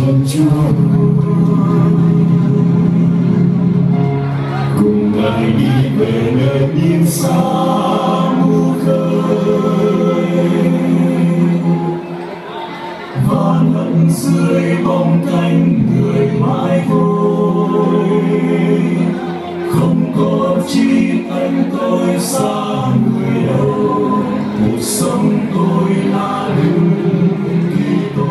chân Chúa cùng Ngài đi về nơi biên xa mù khơi và nằm dưới bóng cánh người mãi thôi, không có chi anh tôi xa người đâu, cuộc sống tôi là đứng Kitô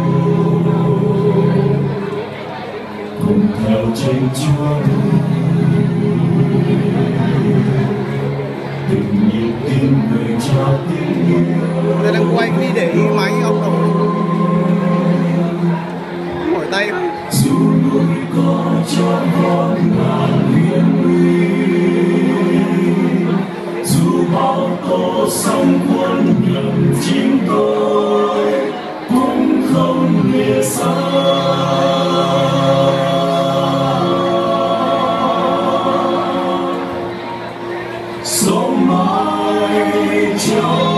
cùng theo chân Chúa từng nhịp tim người cha tiếng yêu. Tôi đang quay đi để ý máy ông đồng mỏi tay. Dù núi có cho con ngàn hiên nguy, dù bao tố sóng cuốn nhầm chính tôi cũng không lìa xa. Sống mãi trong